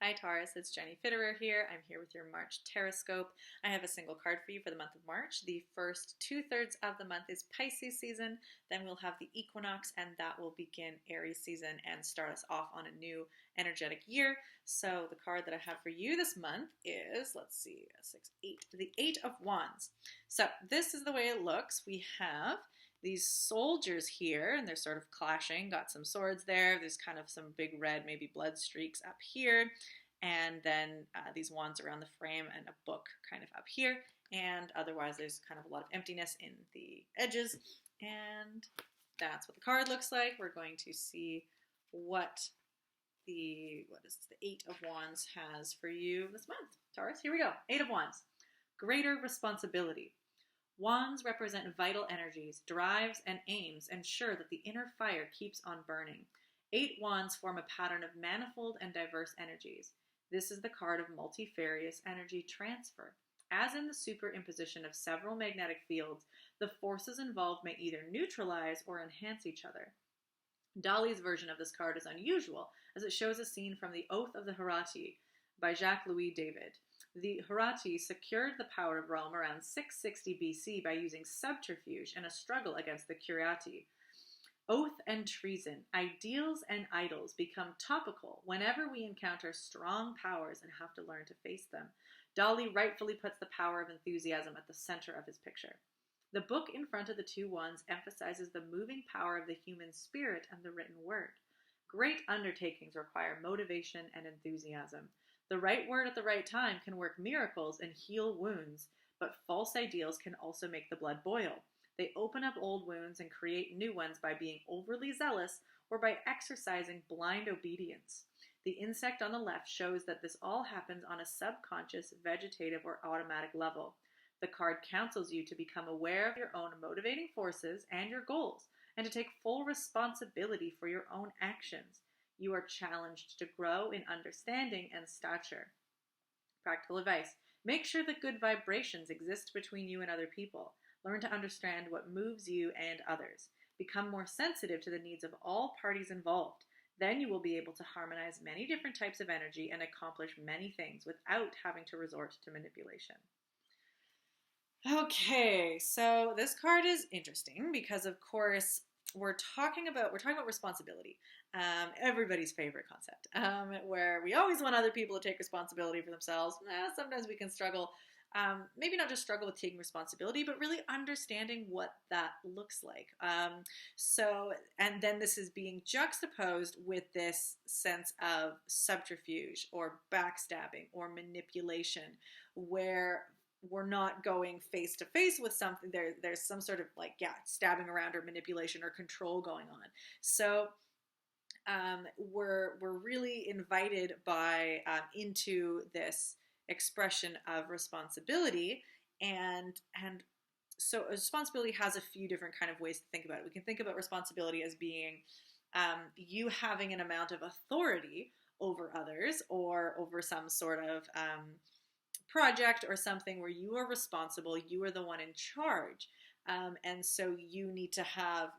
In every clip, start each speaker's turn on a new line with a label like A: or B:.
A: Hi Taurus, it's Jenny Fitterer here. I'm here with your March Tarotscope. I have a single card for you for the month of March. The first 2/3 of the month is Pisces season, then we'll have the equinox, and that will begin Aries season and start us off on a new energetic year. So the card that I have for you this month is, let's see, 6, 8, the 8 of Wands. So this is the way it looks. We have these soldiers here, and they're sort of clashing, got some swords there, there's kind of some big red, maybe blood streaks up here, and then these wands around the frame and a book kind of up here, and otherwise there's kind of a lot of emptiness in the edges, and that's what the card looks like. We're going to see what the 8 of Wands has for you this month, Taurus. Here we go. 8 of Wands. Greater responsibility. Wands represent vital energies, drives, and aims, ensure that the inner fire keeps on burning. 8 wands form a pattern of manifold and diverse energies. This is the card of multifarious energy transfer. As in the superimposition of several magnetic fields, the forces involved may either neutralize or enhance each other. Dali's version of this card is unusual, as it shows a scene from The Oath of the Hurati by Jacques-Louis David. The Hurati secured the power of Rome around 660 BC by using subterfuge and a struggle against the Curiati. Oath and treason, ideals and idols become topical whenever we encounter strong powers and have to learn to face them. Dali rightfully puts the power of enthusiasm at the center of his picture. The book in front of the 2 wands emphasizes the moving power of the human spirit and the written word. Great undertakings require motivation and enthusiasm. The right word at the right time can work miracles and heal wounds, but false ideals can also make the blood boil. They open up old wounds and create new ones by being overly zealous or by exercising blind obedience. The insect on the left shows that this all happens on a subconscious, vegetative, or automatic level. The card counsels you to become aware of your own motivating forces and your goals, and to take full responsibility for your own actions. You are challenged to grow in understanding and stature. Practical advice. Make sure that good vibrations exist between you and other people. Learn to understand what moves you and others. Become more sensitive to the needs of all parties involved. Then you will be able to harmonize many different types of energy and accomplish many things without having to resort to manipulation. Okay, so this card is interesting because, of course, we're talking about responsibility, everybody's favorite concept, where we always want other people to take responsibility for themselves. Sometimes we can struggle, maybe not just struggle with taking responsibility, but really understanding what that looks like. And then this is being juxtaposed with this sense of subterfuge or backstabbing or manipulation, where we're not going face to face with something. There's some sort of stabbing around or manipulation or control going on. So we're really invited into this expression of responsibility, and so responsibility has a few different kind of ways to think about it. We can think about responsibility as being you having an amount of authority over others or over some sort of project or something where you are responsible, you are the one in charge. And so you need to have,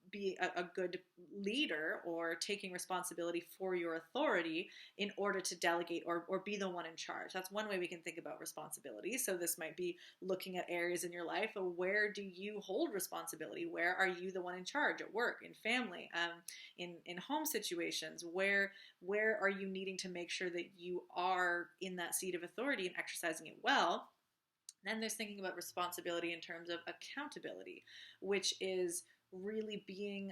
A: be a good leader or taking responsibility for your authority in order to delegate or be the one in charge. That's one way we can think about responsibility. So this might be looking at areas in your life of where do you hold responsibility? Where are you the one in charge at work, in family, in home situations? Where are you needing to make sure that you are in that seat of authority and exercising it well? Then there's thinking about responsibility in terms of accountability, which is really being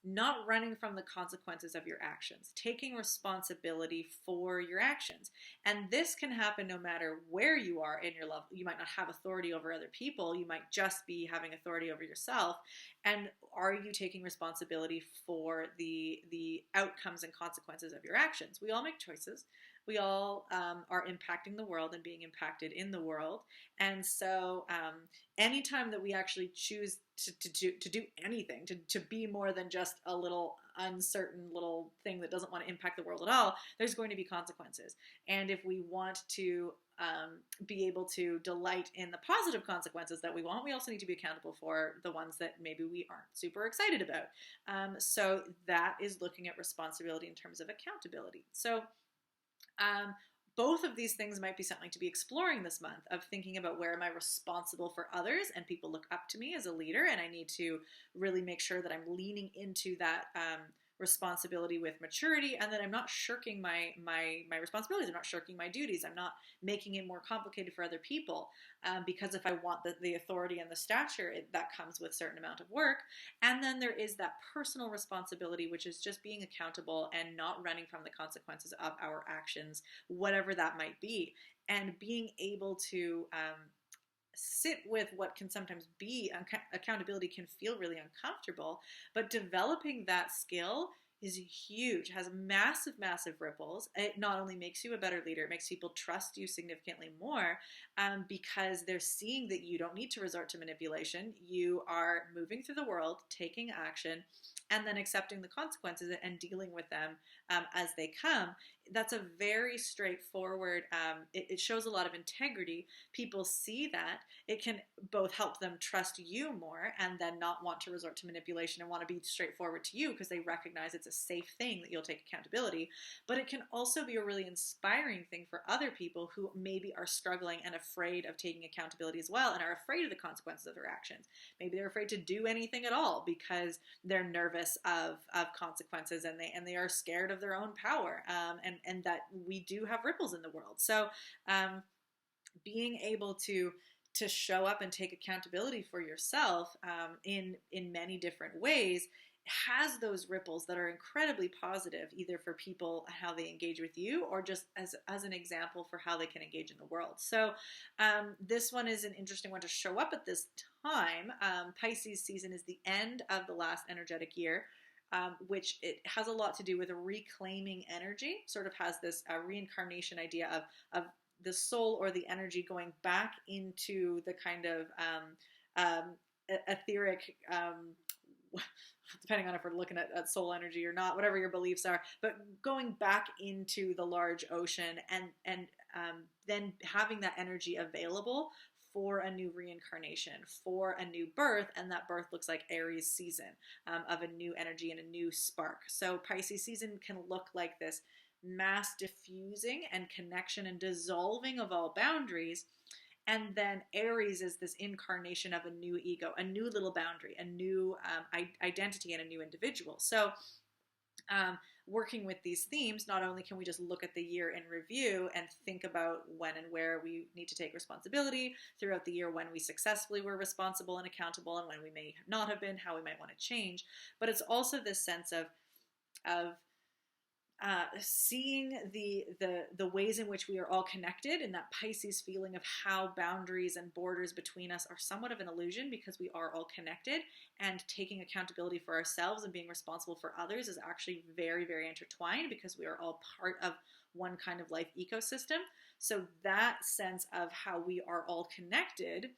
A: not running from the consequences of your actions, taking responsibility for your actions. And this can happen no matter where you are in your level. You might not have authority over other people. You might just be having authority over yourself. And are you taking responsibility for the outcomes and consequences of your actions? We all make choices. We all are impacting the world and being impacted in the world. And so anytime that we actually choose to do anything, to be more than just a little uncertain little thing that doesn't want to impact the world at all, there's going to be consequences. And if we want to be able to delight in the positive consequences that we want, we also need to be accountable for the ones that maybe we aren't super excited about. So that is looking at responsibility in terms of accountability. So Um, both of these things might be something to be exploring this month, of thinking about where am I responsible for others and people look up to me as a leader, and I need to really make sure that I'm leaning into that responsibility with maturity, and that I'm not shirking my responsibilities. I'm not shirking my duties. I'm not making it more complicated for other people, because if I want the authority and the stature, that comes with a certain amount of work. And then there is that personal responsibility, which is just being accountable and not running from the consequences of our actions, whatever that might be, and being able to sit with what can sometimes be accountability, can feel really uncomfortable, but developing that skill is huge, has massive ripples. It not only makes you a better leader, it makes people trust you significantly more, because they're seeing that you don't need to resort to manipulation. You are moving through the world, taking action, and then accepting the consequences and dealing with them as they come. That's a very straightforward, it shows a lot of integrity. People see that. It can both help them trust you more and then not want to resort to manipulation and want to be straightforward to you, because they recognize it's a safe thing that you'll take accountability. But it can also be a really inspiring thing for other people who maybe are struggling and afraid of taking accountability as well, and are afraid of the consequences of their actions. Maybe they're afraid to do anything at all because they're nervous of consequences, and they are scared of their own power, and that we do have ripples in the world. So being able to show up and take accountability for yourself in many different ways has those ripples that are incredibly positive, either for people, how they engage with you, or just as an example for how they can engage in the world. So this one is an interesting one to show up at this time. Pisces season is the end of the last energetic year, which it has a lot to do with reclaiming energy. Sort of has this reincarnation idea of the soul or the energy going back into the kind of etheric, depending on if we're looking at soul energy or not, whatever your beliefs are, but going back into the large ocean, and then having that energy available for a new reincarnation, for a new birth. And that birth looks like Aries season, of a new energy and a new spark. So Pisces season can look like this mass diffusing and connection and dissolving of all boundaries. And then Aries is this incarnation of a new ego, a new little boundary, a new identity, and a new individual. So working with these themes, not only can we just look at the year in review and think about when and where we need to take responsibility throughout the year, when we successfully were responsible and accountable, and when we may not have been, how we might want to change, but it's also this sense of seeing the ways in which we are all connected, and that Pisces feeling of how boundaries and borders between us are somewhat of an illusion, because we are all connected, and taking accountability for ourselves and being responsible for others is actually very intertwined, because we are all part of one kind of life ecosystem. So that sense of how we are all connected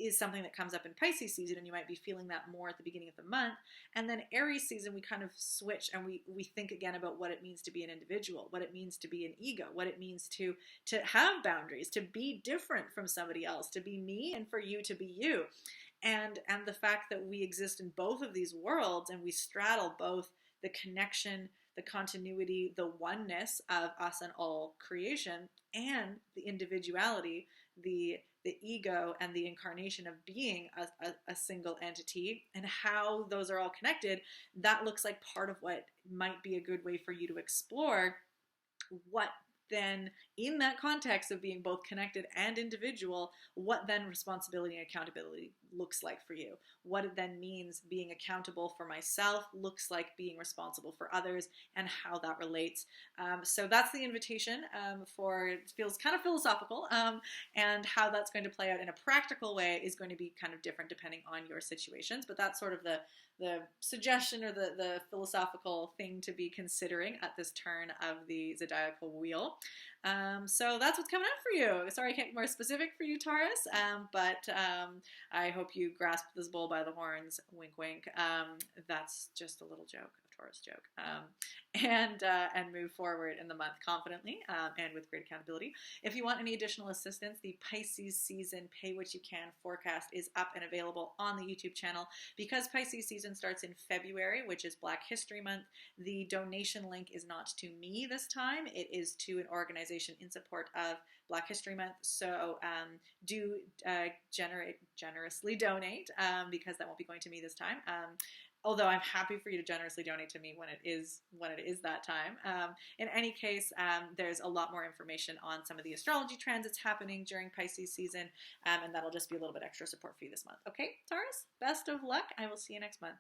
A: is something that comes up in Pisces season, and you might be feeling that more at the beginning of the month. And then Aries season, we kind of switch, and we think again about what it means to be an individual, what it means to be an ego, what it means to have boundaries, to be different from somebody else, to be me, and for you to be you. And the fact that we exist in both of these worlds, and we straddle both the connection, the continuity, the oneness of us and all creation, and the individuality, the ego, and the incarnation of being a single entity, and how those are all connected. That looks like part of what might be a good way for you to explore what then, in that context of being both connected and individual, what then responsibility and accountability looks like for you. What it then means being accountable for myself looks like being responsible for others, and how that relates. So that's the invitation for, it feels kind of philosophical, and how that's going to play out in a practical way is going to be kind of different depending on your situations. But that's sort of the suggestion, or the philosophical thing to be considering at this turn of the zodiacal wheel. So that's what's coming up for you. Sorry I can't be more specific for you, Taurus, but I hope you grasp this bull by the horns. Wink, wink. That's just a little joke. Taurus joke, and move forward in the month confidently and with great accountability. If you want any additional assistance, the Pisces season Pay What You Can forecast is up and available on the YouTube channel. Because Pisces season starts in February, which is Black History Month, the donation link is not to me this time. It is to an organization in support of Black History Month. So do generously donate because that won't be going to me this time. Although I'm happy for you to generously donate to me when it is that time. In any case, there's a lot more information on some of the astrology transits happening during Pisces season, and that'll just be a little bit extra support for you this month. Okay, Taurus, best of luck. I will see you next month.